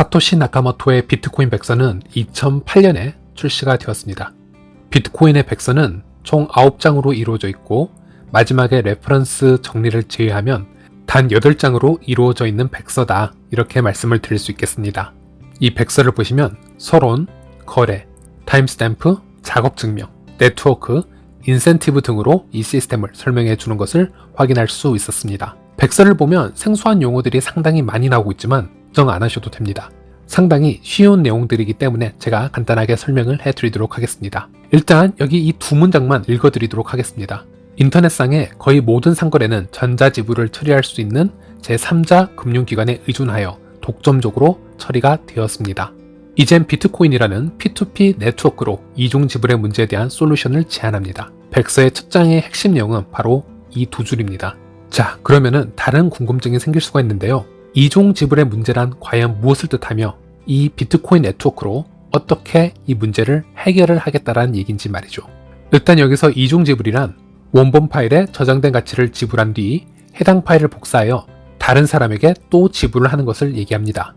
사토시 나카모토의 비트코인 백서는 2008년에 출시가 되었습니다. 비트코인의 백서는 총 9장으로 이루어져 있고 마지막에 레퍼런스 정리를 제외하면 단 8장으로 이루어져 있는 백서다, 이렇게 말씀을 드릴 수 있겠습니다. 이 백서를 보시면 서론, 거래, 타임스탬프, 작업증명, 네트워크, 인센티브 등으로 이 시스템을 설명해 주는 것을 확인할 수 있었습니다. 백서를 보면 생소한 용어들이 상당히 많이 나오고 있지만 걱정 안 하셔도 됩니다. 상당히 쉬운 내용들이기 때문에 제가 간단하게 설명을 해드리도록 하겠습니다. 일단 여기 이 두 문장만 읽어드리도록 하겠습니다. 인터넷상의 거의 모든 상거래는 전자지불을 처리할 수 있는 제3자 금융기관에 의존하여 독점적으로 처리가 되었습니다. 이젠 비트코인이라는 P2P 네트워크로 이중지불의 문제에 대한 솔루션을 제안합니다. 백서의 첫 장의 핵심 내용은 바로 이 두 줄입니다. 자, 그러면은 다른 궁금증이 생길 수가 있는데요. 이중지불의 문제란 과연 무엇을 뜻하며 이 비트코인 네트워크로 어떻게 이 문제를 해결을 하겠다라는 얘기인지 말이죠. 일단 여기서 이중지불이란 원본 파일에 저장된 가치를 지불한 뒤 해당 파일을 복사하여 다른 사람에게 또 지불을 하는 것을 얘기합니다.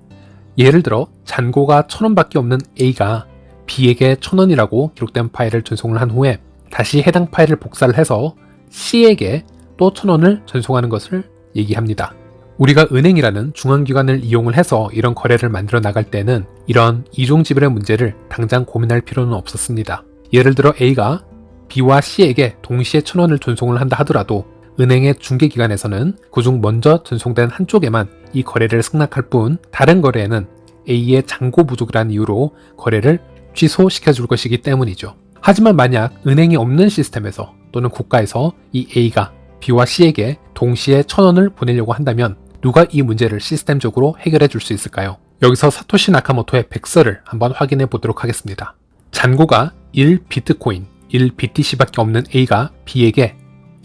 예를 들어 잔고가 1000원밖에 없는 A가 B에게 1000원이라고 기록된 파일을 전송을 한 후에 다시 해당 파일을 복사를 해서 C에게 또 1000원을 전송하는 것을 얘기합니다. 우리가 은행이라는 중앙기관을 이용을 해서 이런 거래를 만들어 나갈 때는 이런 이중지불의 문제를 당장 고민할 필요는 없었습니다. 예를 들어 A가 B와 C에게 동시에 1000원을 전송을 한다 하더라도 은행의 중개기관에서는 그중 먼저 전송된 한쪽에만 이 거래를 승낙할 뿐 다른 거래에는 A의 잔고 부족이라는 이유로 거래를 취소시켜 줄 것이기 때문이죠. 하지만 만약 은행이 없는 시스템에서 또는 국가에서 이 A가 B와 C에게 동시에 1000원을 보내려고 한다면 누가 이 문제를 시스템적으로 해결해 줄 수 있을까요? 여기서 사토시 나카모토의 백서를 한번 확인해 보도록 하겠습니다. 잔고가 1비트코인, 1BTC밖에 없는 A가 B에게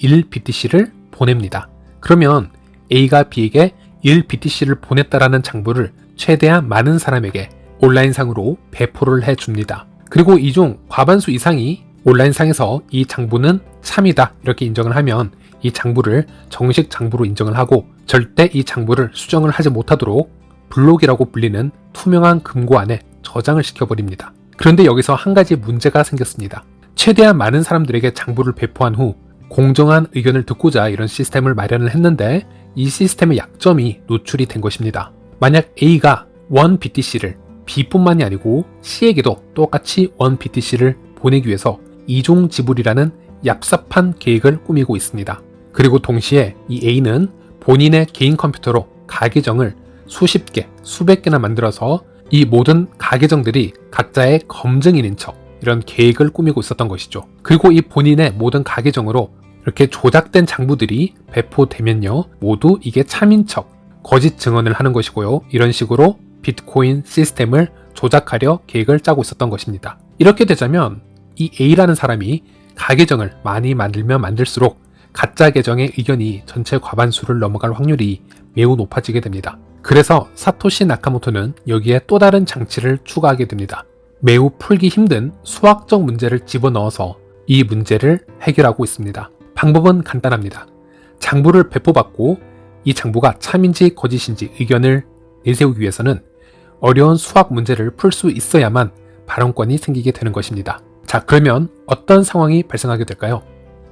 1BTC를 보냅니다. 그러면 A가 B에게 1BTC를 보냈다라는 장부를 최대한 많은 사람에게 온라인상으로 배포를 해줍니다. 그리고 이 중 과반수 이상이 온라인상에서 이 장부는 참이다 이렇게 인정을 하면 이 장부를 정식 장부로 인정을 하고 절대 이 장부를 수정을 하지 못하도록 블록이라고 불리는 투명한 금고 안에 저장을 시켜버립니다. 그런데 여기서 한 가지 문제가 생겼습니다. 최대한 많은 사람들에게 장부를 배포한 후 공정한 의견을 듣고자 이런 시스템을 마련을 했는데 이 시스템의 약점이 노출이 된 것입니다. 만약 A가 1BTC를 B뿐만이 아니고 C에게도 똑같이 1BTC를 보내기 위해서 이중지불이라는 얍삽한 계획을 꾸미고 있습니다. 그리고 동시에 이 A는 본인의 개인 컴퓨터로 가계정을 수십 개, 수백 개나 만들어서 이 모든 가계정들이 각자의 검증인인 척 이런 계획을 꾸미고 있었던 것이죠. 그리고 이 본인의 모든 가계정으로 이렇게 조작된 장부들이 배포되면요, 모두 이게 참인 척 거짓 증언을 하는 것이고요. 이런 식으로 비트코인 시스템을 조작하려 계획을 짜고 있었던 것입니다. 이렇게 되자면 이 A라는 사람이 가계정을 많이 만들면 만들수록 가짜 계정의 의견이 전체 과반수를 넘어갈 확률이 매우 높아지게 됩니다. 그래서 사토시 나카모토는 여기에 또 다른 장치를 추가하게 됩니다. 매우 풀기 힘든 수학적 문제를 집어넣어서 이 문제를 해결하고 있습니다. 방법은 간단합니다. 장부를 배포받고 이 장부가 참인지 거짓인지 의견을 내세우기 위해서는 어려운 수학 문제를 풀 수 있어야만 발언권이 생기게 되는 것입니다. 자, 그러면 어떤 상황이 발생하게 될까요?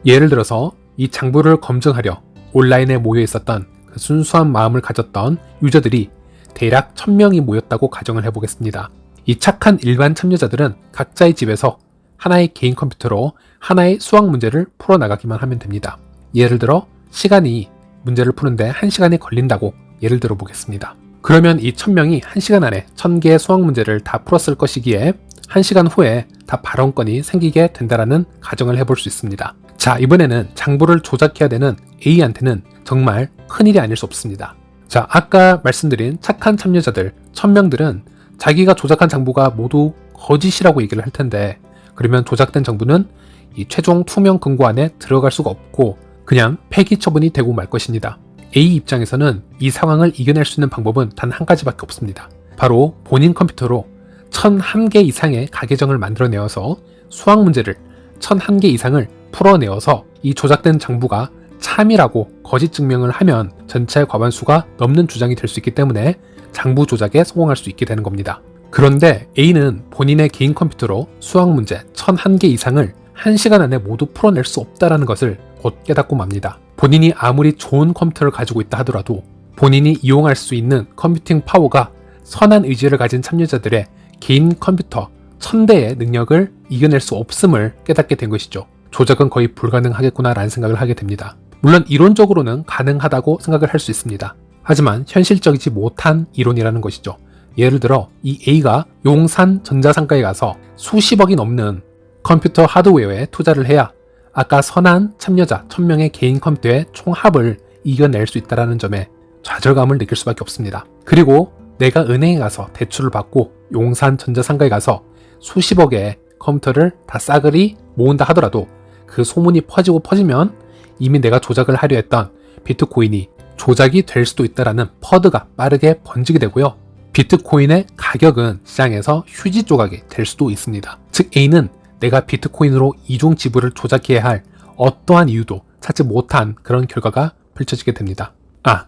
예를 들어서 이 장부를 검증하려 온라인에 모여 있었던 그 순수한 마음을 가졌던 유저들이 대략 1000명이 모였다고 가정을 해보겠습니다. 이 착한 일반 참여자들은 각자의 집에서 하나의 개인 컴퓨터로 하나의 수학 문제를 풀어나가기만 하면 됩니다. 예를 들어 시간이 문제를 푸는데 1시간이 걸린다고 예를 들어 보겠습니다. 그러면 이 1000명이 1시간 안에 1000개의 수학 문제를 다 풀었을 것이기에 1시간 후에 다 발언권이 생기게 된다라는 가정을 해볼 수 있습니다. 자, 이번에는 장부를 조작해야 되는 A한테는 정말 큰일이 아닐 수 없습니다. 자, 아까 말씀드린 착한 참여자들 1000명들은 자기가 조작한 장부가 모두 거짓이라고 얘기를 할 텐데, 그러면 조작된 정부는 이 최종 투명 금고 안에 들어갈 수가 없고 그냥 폐기 처분이 되고 말 것입니다. A 입장에서는 이 상황을 이겨낼 수 있는 방법은 단 한 가지밖에 없습니다. 바로 본인 컴퓨터로 1001개 이상의 가계정을 만들어내어서 수학 문제를 1001개 이상을 풀어내어서 이 조작된 장부가 참이라고 거짓 증명을 하면 전체 과반수가 넘는 주장이 될 수 있기 때문에 장부 조작에 성공할 수 있게 되는 겁니다. 그런데 A는 본인의 개인 컴퓨터로 수학 문제 1001개 이상을 1시간 안에 모두 풀어낼 수 없다는 것을 곧 깨닫고 맙니다. 본인이 아무리 좋은 컴퓨터를 가지고 있다 하더라도 본인이 이용할 수 있는 컴퓨팅 파워가 선한 의지를 가진 참여자들의 개인 컴퓨터 1000대의 능력을 이겨낼 수 없음을 깨닫게 된 것이죠. 조작은 거의 불가능하겠구나라는 생각을 하게 됩니다. 물론 이론적으로는 가능하다고 생각을 할 수 있습니다. 하지만 현실적이지 못한 이론이라는 것이죠. 예를 들어 이 A가 용산 전자상가에 가서 수십억이 넘는 컴퓨터 하드웨어에 투자를 해야 아까 선한 참여자 1000명의 개인 컴퓨터의 총합을 이겨낼 수 있다는 점에 좌절감을 느낄 수밖에 없습니다. 그리고 내가 은행에 가서 대출을 받고 용산 전자상가에 가서 수십억의 컴퓨터를 다 싸그리 모은다 하더라도 그 소문이 퍼지면 이미 내가 조작을 하려 했던 비트코인이 조작이 될 수도 있다는 퍼드가 빠르게 번지게 되고요. 비트코인의 가격은 시장에서 휴지 조각이 될 수도 있습니다. 즉 A는 내가 비트코인으로 이중 지불을 조작해야 할 어떠한 이유도 찾지 못한 그런 결과가 펼쳐지게 됩니다.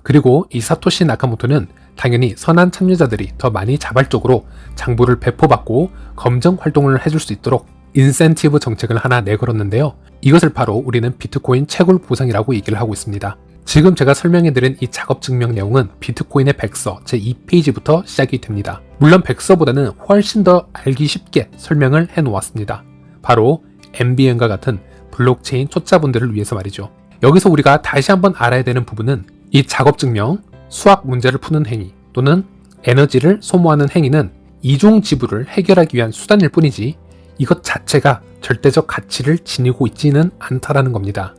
그리고 이 사토시 나카모토는 당연히 선한 참여자들이 더 많이 자발적으로 장부를 배포받고 검증 활동을 해줄 수 있도록 인센티브 정책을 하나 내걸었는데요. 이것을 바로 우리는 비트코인 채굴 보상이라고 얘기를 하고 있습니다. 지금 제가 설명해드린 이 작업 증명 내용은 비트코인의 백서 제2페이지부터 시작이 됩니다. 물론 백서보다는 훨씬 더 알기 쉽게 설명을 해놓았습니다. 바로 MBN과 같은 블록체인 초짜분들을 위해서 말이죠. 여기서 우리가 다시 한번 알아야 되는 부분은 이 작업 증명, 수학 문제를 푸는 행위 또는 에너지를 소모하는 행위는 이중 지불을 해결하기 위한 수단일 뿐이지 이것 자체가 절대적 가치를 지니고 있지는 않다라는 겁니다.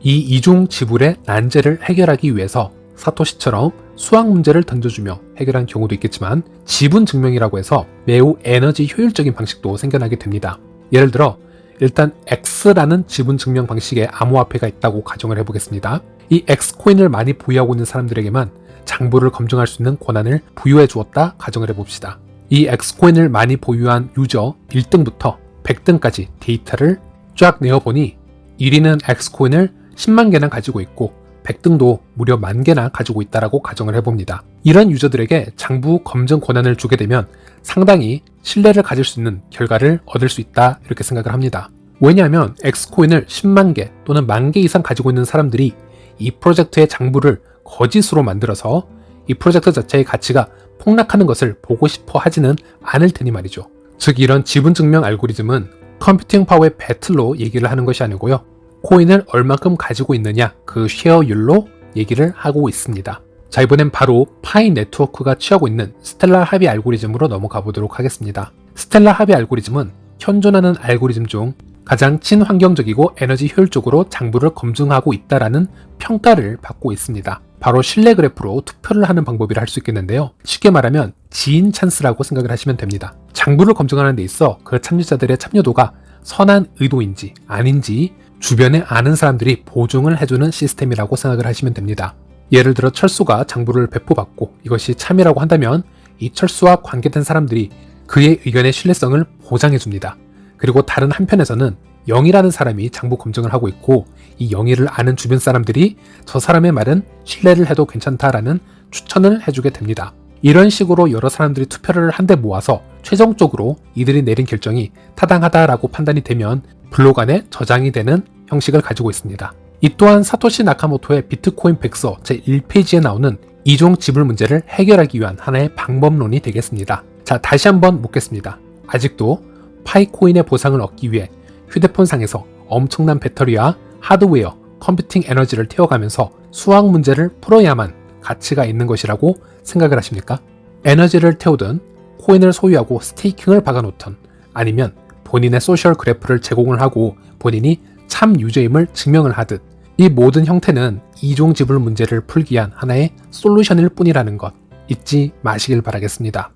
이 이중 지불의 난제를 해결하기 위해서 사토시처럼 수학 문제를 던져주며 해결한 경우도 있겠지만 지분 증명이라고 해서 매우 에너지 효율적인 방식도 생겨나게 됩니다. 예를 들어 일단 X라는 지분 증명 방식의 암호화폐가 있다고 가정을 해보겠습니다. 이 X코인을 많이 보유하고 있는 사람들에게만 장부를 검증할 수 있는 권한을 부여해 주었다 가정을 해봅시다. 이 X코인을 많이 보유한 유저 1등부터 100등까지 데이터를 쫙 내어보니 1위는 X코인을 10만 개나 가지고 있고 100등도 무려 10,000개나 가지고 있다라고 가정을 해봅니다. 이런 유저들에게 장부 검증 권한을 주게 되면 상당히 신뢰를 가질 수 있는 결과를 얻을 수 있다 이렇게 생각을 합니다. 왜냐하면 X코인을 10만 개 또는 10,000개 이상 가지고 있는 사람들이 이 프로젝트의 장부를 거짓으로 만들어서 이 프로젝트 자체의 가치가 폭락하는 것을 보고 싶어 하지는 않을 테니 말이죠. 즉 이런 지분 증명 알고리즘은 컴퓨팅 파워의 배틀로 얘기를 하는 것이 아니고요. 코인을 얼만큼 가지고 있느냐 그 쉐어율로 얘기를 하고 있습니다. 자, 이번엔 바로 파이 네트워크가 취하고 있는 스텔라 합의 알고리즘으로 넘어가 보도록 하겠습니다. 스텔라 합의 알고리즘은 현존하는 알고리즘 중 가장 친환경적이고 에너지 효율적으로 장부를 검증하고 있다라는 평가를 받고 있습니다. 바로 신뢰 그래프로 투표를 하는 방법이라 할 수 있겠는데요. 쉽게 말하면 지인 찬스라고 생각을 하시면 됩니다. 장부를 검증하는 데 있어 그 참여자들의 참여도가 선한 의도인지 아닌지 주변에 아는 사람들이 보증을 해주는 시스템이라고 생각을 하시면 됩니다. 예를 들어 철수가 장부를 배포받고 이것이 참이라고 한다면 이 철수와 관계된 사람들이 그의 의견의 신뢰성을 보장해줍니다. 그리고 다른 한편에서는 영이라는 사람이 장부 검증을 하고 있고 이 영이를 아는 주변 사람들이 저 사람의 말은 신뢰를 해도 괜찮다라는 추천을 해주게 됩니다. 이런 식으로 여러 사람들이 투표를 한데 모아서 최종적으로 이들이 내린 결정이 타당하다라고 판단이 되면 블록 안에 저장이 되는 형식을 가지고 있습니다. 이 또한 사토시 나카모토의 비트코인 백서 제1페이지에 나오는 이중 지불 문제를 해결하기 위한 하나의 방법론이 되겠습니다. 자, 다시 한번 묻겠습니다. 아직도 파이코인의 보상을 얻기 위해 휴대폰상에서 엄청난 배터리와 하드웨어, 컴퓨팅 에너지를 태워가면서 수학 문제를 풀어야만 가치가 있는 것이라고 생각을 하십니까? 에너지를 태우든 코인을 소유하고 스테이킹을 박아놓든 아니면 본인의 소셜 그래프를 제공을 하고 본인이 참 유저임을 증명을 하듯 이 모든 형태는 이중 지불 문제를 풀기 위한 하나의 솔루션일 뿐이라는 것 잊지 마시길 바라겠습니다.